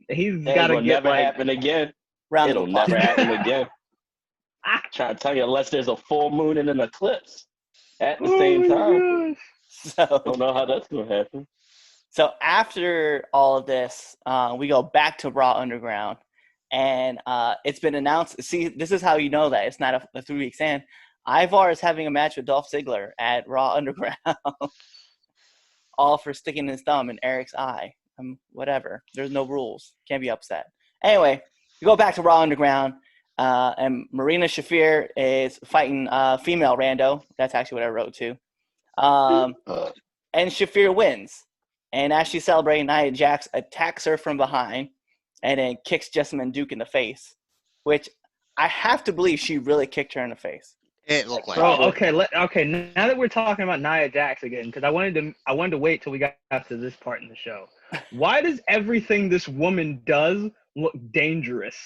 He's got to get never happen again. It'll never happen again. Trying to tell you, unless there's a full moon and an eclipse at the same time. So Don't know how that's gonna happen. So after all of this, we go back to Raw Underground, and it's been announced. See, this is how you know that it's not a 3 week stand. Ivar is having a match with Dolph Ziggler at Raw Underground, all for sticking his thumb in Eric's eye. Whatever. There's no rules. Can't be upset. Anyway, we go back to Raw Underground, and Marina Shafir is fighting female Rando. That's actually what I wrote too. And Shafir wins. And as she's celebrating, Nia Jax attacks her from behind and then kicks Jessamine Duke in the face, which I have to believe she really kicked her in the face. It looked like. Bro, okay. Now that we're talking about Nia Jax again, because I wanted to wait till we got to this part in the show. Why does everything this woman does look dangerous?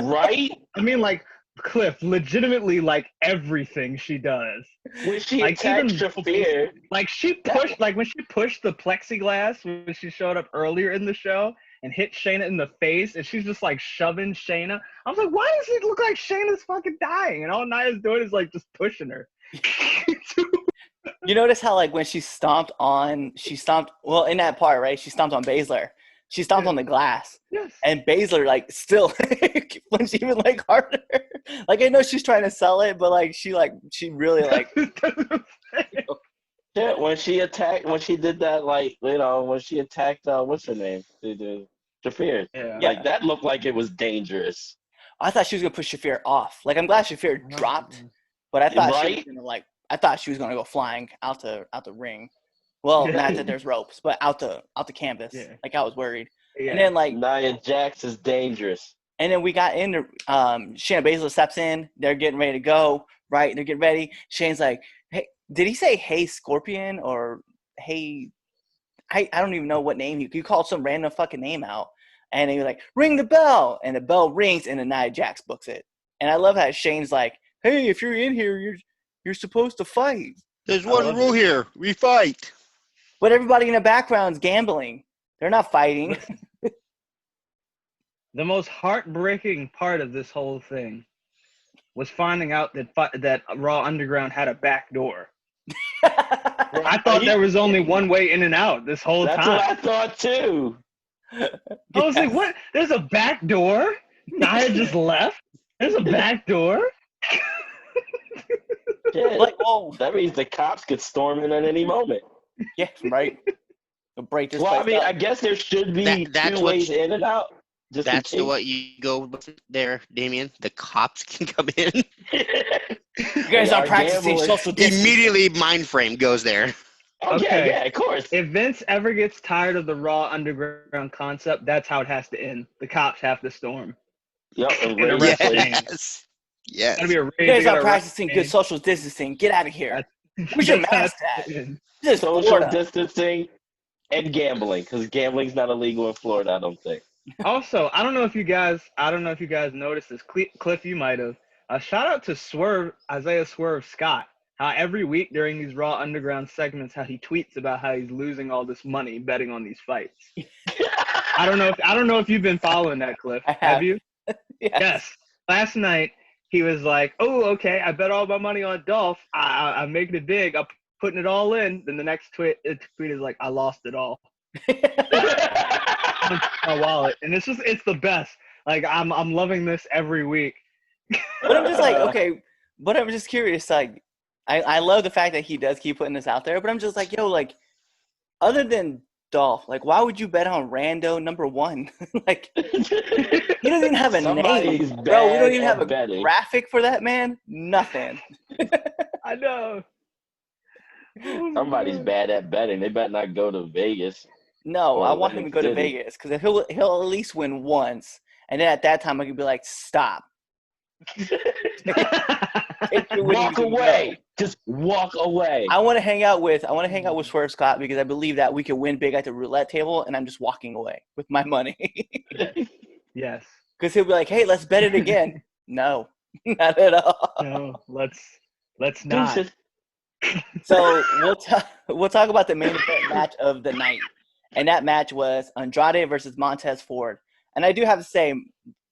Right? I mean, like, Cliff, legitimately, like, everything she does. When she like, attacked Shafir, like, when she pushed the plexiglass when she showed up earlier in the show and hit Shayna in the face, and she's just, like, shoving Shayna. I was like, why does it look like Shayna's fucking dying? And all Nia's doing is, like, just pushing her. You notice how, like, when she stomped, well, in that part, right, she stomped on Baszler. She stomped on the glass. Yes. And Baszler, like, still flinched even, like, harder. Like, I know she's trying to sell it, but, like, she really, like. Yeah, when she did that, like, you know, when she attacked, what's her name? The Shafir. Yeah. Like, that looked like it was dangerous. I thought she was going to push Shafir off. Like, I'm glad Shafir dropped, but I thought she was going to, like, go flying out the ring. Well, not that there's ropes, but out the canvas. Yeah. Like, I was worried. Yeah. And then, like, Nia Jax is dangerous. And then we got into Shayna Baszler steps in. They're getting ready to go, right? They're getting ready. Shane's like, hey, did he say, hey, Scorpion? Or, hey, I don't even know what name. He called some random fucking name out. And he was like, ring the bell. And the bell rings, and then Nia Jax books it. And I love how Shane's like, hey, if you're in here, you're supposed to fight. There's one rule here. We fight. But everybody in the background's gambling. They're not fighting. The most heartbreaking part of this whole thing was finding out that Raw Underground had a back door. I thought there was only one way in and out this whole time. That's what I thought too. I was like, what? There's a back door? Nia just left? There's a back door? Yeah, like, oh, that means the cops could storm in at any moment. Yeah, right. They'll break this place I mean, up. I guess there should be two ways in and out. That's what you go with there, Damien. The cops can come in. You guys are practicing social distancing. Immediately, mind frame goes there. Okay, yeah, of course. If Vince ever gets tired of the Raw Underground concept, that's how it has to end. The cops have to storm. Yep. Yes. Yes. You guys are practicing good social distancing. Get out of here. Where's your mask at? Just social distancing and gambling, because gambling's not illegal in Florida, I don't think. Also, I don't know if you guys noticed this. Cliff, you might have. Shout out to Isaiah Swerve Scott. How every week during these Raw Underground segments, how he tweets about how he's losing all this money betting on these fights. I don't know if you've been following that, Cliff. Have you? Yes. Last night he was like, "Oh, okay, I bet all my money on Dolph. I'm making it big. I'm putting it all in." Then the next tweet is like, "I lost it all." My wallet, and it's the best. Like, I'm loving this every week. But I'm just like, okay, but I'm just curious. Like, I love the fact that he does keep putting this out there, but I'm just like, yo, like, other than Dolph, like, why would you bet on Rando number one? Like, he doesn't even have a name, bro. We don't even have a graphic for that man. Nothing. I know. Somebody's bad at betting. They better not go to Vegas. No, I want him to go to Vegas because if he'll at least win once, and then at that time I could be like, stop. Take walk away. Just walk away. I want to hang out with Swerve Scott because I believe that we could win big at the roulette table, and I'm just walking away with my money. Yes. Because he'll be like, "Hey, let's bet it again." No, not at all. No, let's not. So we'll talk about the main event match of the night, and that match was Andrade versus Montez Ford. And I do have to say,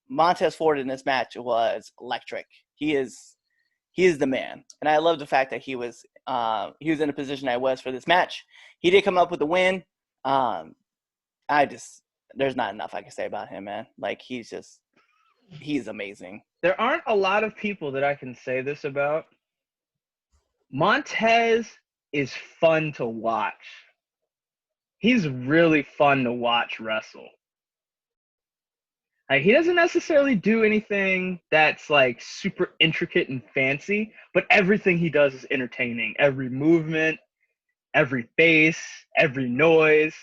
Montez Ford in this match was electric. He is the man, and I love the fact that he was in a position I was for this match. He did come up with the win. There's not enough I can say about him, man. Like he's amazing. There aren't a lot of people that I can say this about. Montez is fun to watch. He's really fun to watch wrestle. Like, he doesn't necessarily do anything that's like super intricate and fancy, but everything he does is entertaining. Every movement, every face, every noise.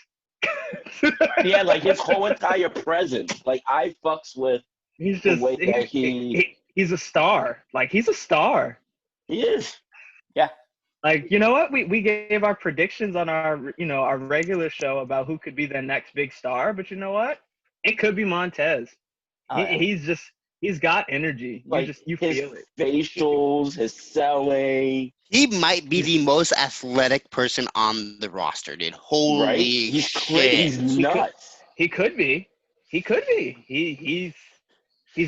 Yeah, like his whole entire presence. Like I fucks with he's the just way that he's a star. Like he's a star. He is. Yeah. Like, you know what? We gave our predictions on our regular show about who could be the next big star, but you know what? It could be Montez. He's got energy. You feel it. Facials, his selling. He might be the most athletic person on the roster, dude. Holy right? He's shit. crazy. He's nuts. He could be. He's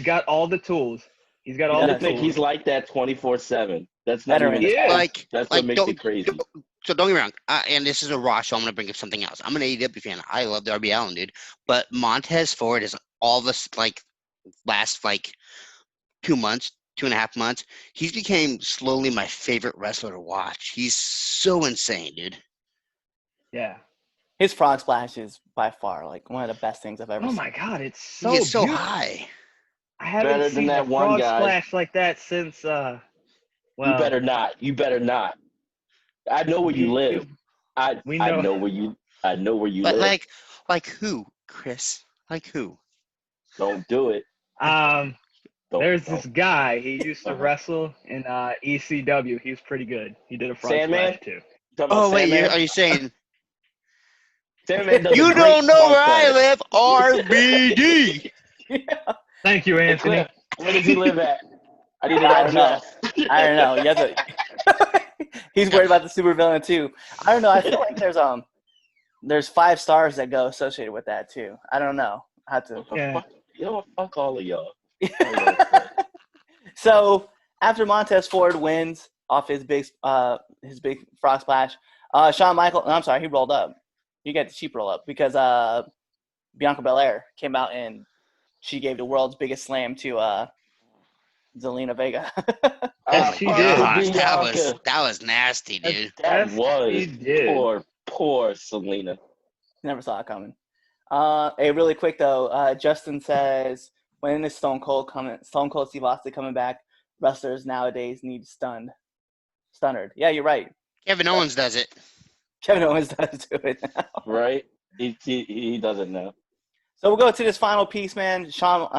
got all the tools. He's got all the I think tools. he's like that 24/7. That's not even that's what makes it crazy. So don't get me wrong, and this is a Raw show. I'm going to bring up something else. I'm an AEW fan. I love Darby Allin, dude. But Montez Ford is all this, like, last, like, 2.5 months, he's became slowly my favorite wrestler to watch. He's so insane, dude. Yeah. His frog splash is by far, like, one of the best things I've ever seen. Oh, my God. It's so He gets so beautiful. high. I haven't seen a frog splash like that since, You better not. I know where you live. I know where you live. Like who, Chris? Like who? Don't do it. There's this guy. He used to wrestle in ECW. He was pretty good. He did a frog splash too. Oh wait, are you saying? Sandman does you don't know where I live, RBD. Yeah. Thank you, Anthony. Hey, where does he live at? I need an address. I don't know. You have to... He's worried about the supervillain too. I don't know. I feel like there's 5 stars that go associated with that too. I don't know. I have to. Yeah. You know what? Fuck all of y'all. So after Montez Ford wins off his big frog splash, Shawn Michaels. I'm sorry, he rolled up. He got the cheap roll up because Bianca Belair came out and she gave the world's biggest slam to Zelina Vega. Yes, she did. Gosh, that was nasty, dude. That was poor Selena. Never saw it coming. Hey, really quick though, Justin says, when is Stone Cold Steve Austin coming back? Wrestlers nowadays need stunnered. Yeah, you're right. Kevin Owens does it. Kevin Owens does do it now. Right? He does it now. So we'll go to this final piece, man. Shawn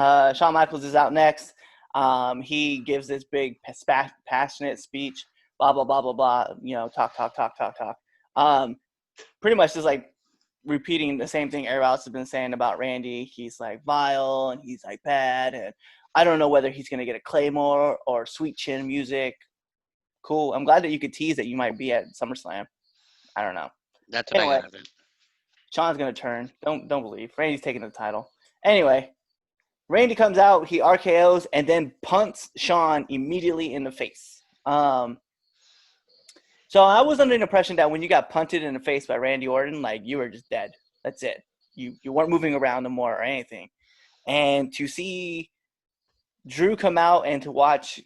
Michaels is out next. He gives this big, passionate speech, blah, blah, blah, blah, blah. You know, talk. Pretty much just like repeating the same thing everybody else has been saying about Randy. He's like vile and he's like bad. And I don't know whether he's going to get a Claymore or Sweet Chin music. Cool. I'm glad that you could tease that you might be at SummerSlam. I don't know. That's what I got. Shawn's going to turn. Don't believe. Randy's taking the title. Anyway, Randy comes out, he RKOs, and then punts Shawn immediately in the face. So I was under the impression that when you got punted in the face by Randy Orton, like, you were just dead. That's it. You weren't moving around no more or anything. And to see Drew come out and to watch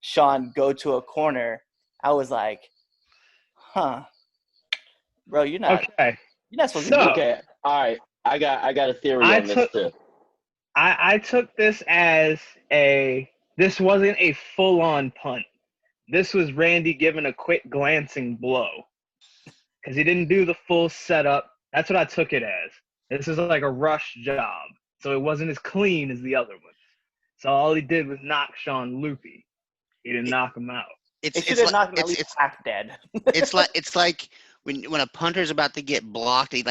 Shawn go to a corner, I was like, huh. Bro, you're not supposed to do Okay, all right. I got a theory on this too. I took this as this wasn't a full-on punt. This was Randy giving a quick glancing blow because he didn't do the full setup. That's what I took it as. This is like a rush job, so it wasn't as clean as the other one. So all he did was knock Shawn loopy. He didn't knock him out. It should have knocked him at least half dead. it's like when a punter's about to get blocked, they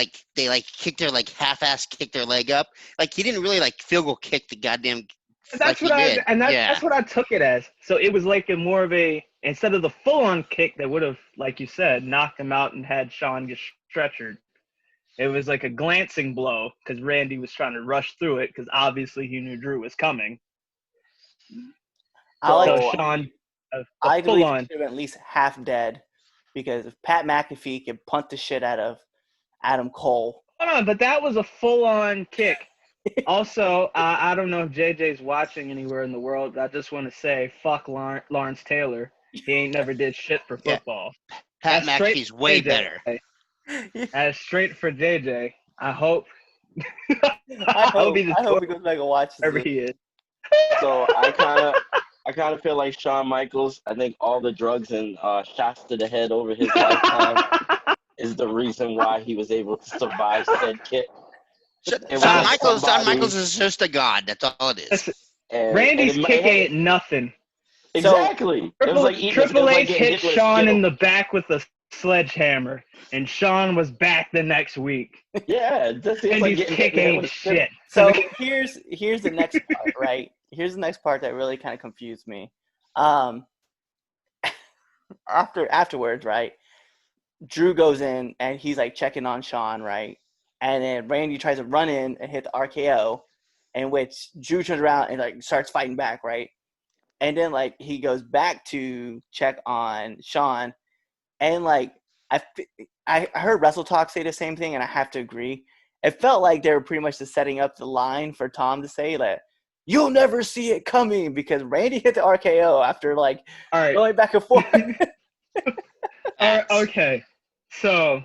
kick their half-ass kick their leg up. Like he didn't really field goal kick the goddamn. That's what that's what I took it as. So it was like more of a, instead of the full-on kick that would have, like you said, knocked him out and had Sean get stretchered. It was like a glancing blow because Randy was trying to rush through it because obviously he knew Drew was coming. So Sean, I believe he should have been at least half dead because if Pat McAfee could punt the shit out of Adam Cole. Hold on, but that was a full-on kick. Also, I don't know if JJ's watching anywhere in the world, but I just want to say, fuck Lawrence Taylor. He ain't never did shit for football. Pat McAfee's way better. That's straight for JJ. I hope. I hope he goes back and watches wherever he is. So I kind of feel like Shawn Michaels. I think all the drugs and shots to the head over his lifetime is the reason why he was able to survive said kick. Shawn Michaels is just a god. That's all it is. Randy's kick ain't nothing. Exactly. Triple H hit Shawn in the back with a sledgehammer, and Shawn was back the next week. Yeah, Randy's kick ain't shit. So here's the next part, right? Here's the next part that really kind of confused me. Afterwards, right? Drew goes in and he's checking on Shawn, right? And then Randy tries to run in and hit the RKO, in which Drew turns around and starts fighting back, right? And then he goes back to check on Shawn, and I heard Wrestle Talk say the same thing, and I have to agree. It felt like they were pretty much just setting up the line for Tom to say that you'll never see it coming because Randy hit the RKO after all right, going back and forth. Okay, so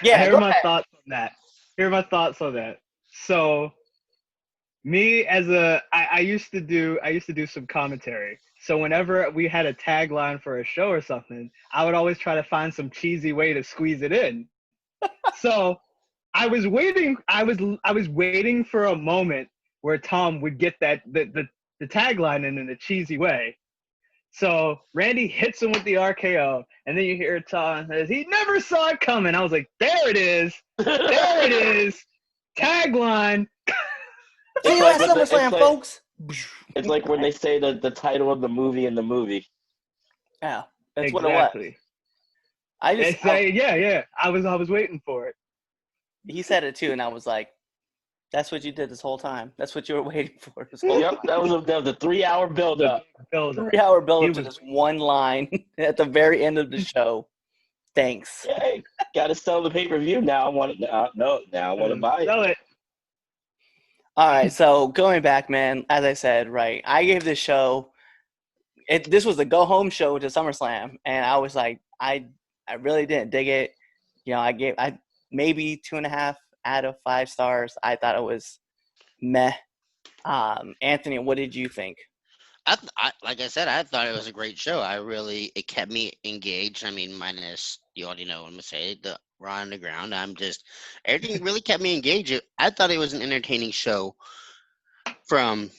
yeah, Here are my thoughts on that. So me I used to do some commentary. So whenever we had a tagline for a show or something, I would always try to find some cheesy way to squeeze it in. So I was waiting for a moment where Tom would get that the tagline in a cheesy way. So Randy hits him with the RKO, and then you hear Tom says, he never saw it coming. I was like, there it is. There it is. Tagline. See you at SummerSlam, folks. It's like when they say the title of the movie in the movie. Yeah, that's exactly what it was. I was waiting for it. He said it too, and I was like, that's what you did this whole time. That's what you were waiting for. Yep, that was a 3-hour build-up. 3-hour build-up to this one line at the very end of the show. Thanks. Hey, got to sell the pay-per-view now. I want to buy it. Sell it. All right, so going back, man, as I said, right, I gave this show this was the go-home show to SummerSlam, and I was like, I really didn't dig it. I maybe 2.5 out of 5 stars. I thought it was meh. Anthony, what did you think? Like I said, I thought it was a great show. It kept me engaged. I mean, minus, you already know what I'm going to say, the Raw Underground. Everything really kept me engaged. I thought it was an entertaining show from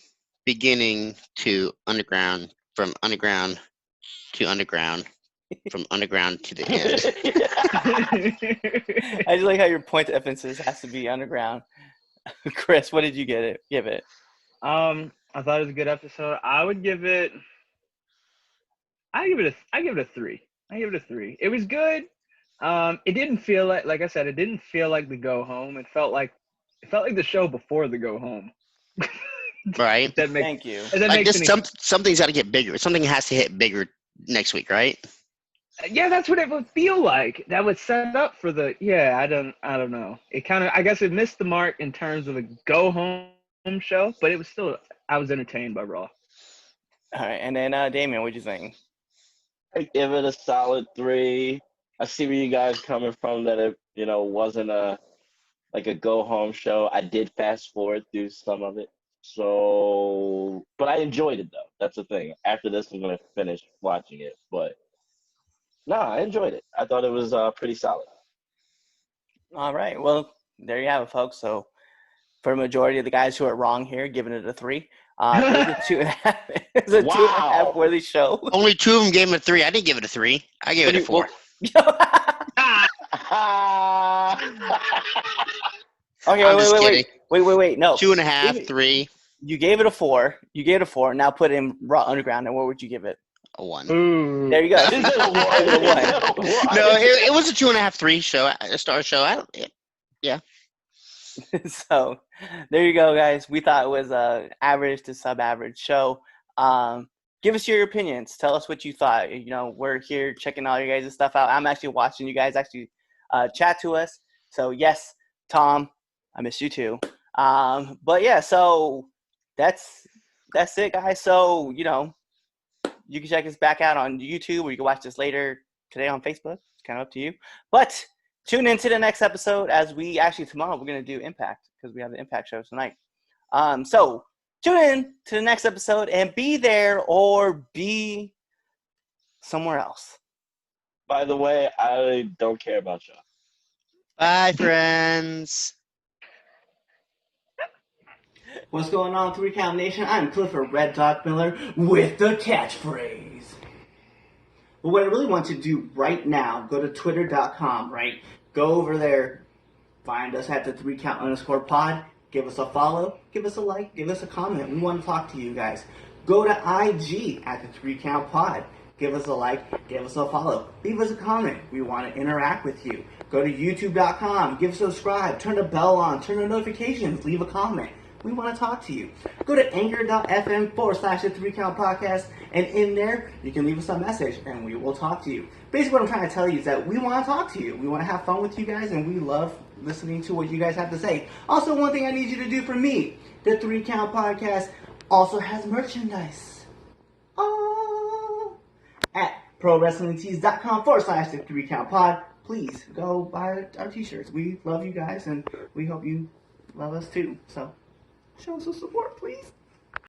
beginning to underground, from underground to underground, from underground to the end. I just like how your point of emphasis has to be underground. Chris, what did you give it? I thought it was a good episode. I give it a 3. It was good. It didn't feel like I said, it didn't feel like the go home. It felt like the show before the go home. Right. Thank you. Something's got to get bigger. Something has to hit bigger next week, right? Yeah, that's what it would feel like. That would set up for I don't know. It kind of, I guess it missed the mark in terms of a go home show, but it was still, I was entertained by Raw. All right, and then Damian, what'd you think? I give it a solid 3. I see where you guys coming from, that it wasn't a go home show. I did fast forward through some of it, so but I enjoyed it though. That's the thing. After this, I'm gonna finish watching it, but no, I enjoyed it. I thought it was pretty solid. All right, well, there you have it, folks. So for a majority of the guys who are wrong here, giving it a 3. It was a 2.5. It was a 2.5 worthy show. Only 2 of them gave him a 3. I didn't give it a 3. I gave it a 4. Okay, wait. No. 2.5, 3. You gave it a 4. Now put in Raw Underground, and what would you give it? A 1. There you go. Is it a 1? No, it was a 2.5, 3 show, a star show. Yeah. So there you go, guys. We thought it was a average to sub-average show. Give us your opinions. Tell us what you thought. We're here checking all your guys' stuff out. I'm actually watching you guys actually chat to us. So yes, Tom, I miss you too. But yeah, so that's it, guys. So you can check us back out on YouTube, or you can watch this later today on Facebook. It's kind of up to you. But tune into the next episode, as tomorrow we're going to do Impact, because we have the Impact show tonight. So tune in to the next episode and be there or be somewhere else. By the way, I don't care about y'all. Bye, friends. What's going on, 3 Count Nation? I'm Clifford Red Dog Miller with the catchphrase. But what I really want you to do right now, go to twitter.com, right? Go over there, find us at the 3count_pod, give us a follow, give us a like, give us a comment. We want to talk to you guys. Go to IG at the 3countpod. Give us a like, give us a follow, leave us a comment. We want to interact with you. Go to youtube.com, give a subscribe, turn the bell on, turn the notifications, leave a comment. We want to talk to you. Go to anchor.fm/the 3Count Podcast, and in there, you can leave us a message, and we will talk to you. Basically, what I'm trying to tell you is that we want to talk to you. We want to have fun with you guys, and we love listening to what you guys have to say. Also, one thing I need you to do for me, the 3Count Podcast also has merchandise. Oh! At ProWrestlingTees.com/the 3Count Pod. Please go buy our t-shirts. We love you guys, and we hope you love us too. So show us some support, please.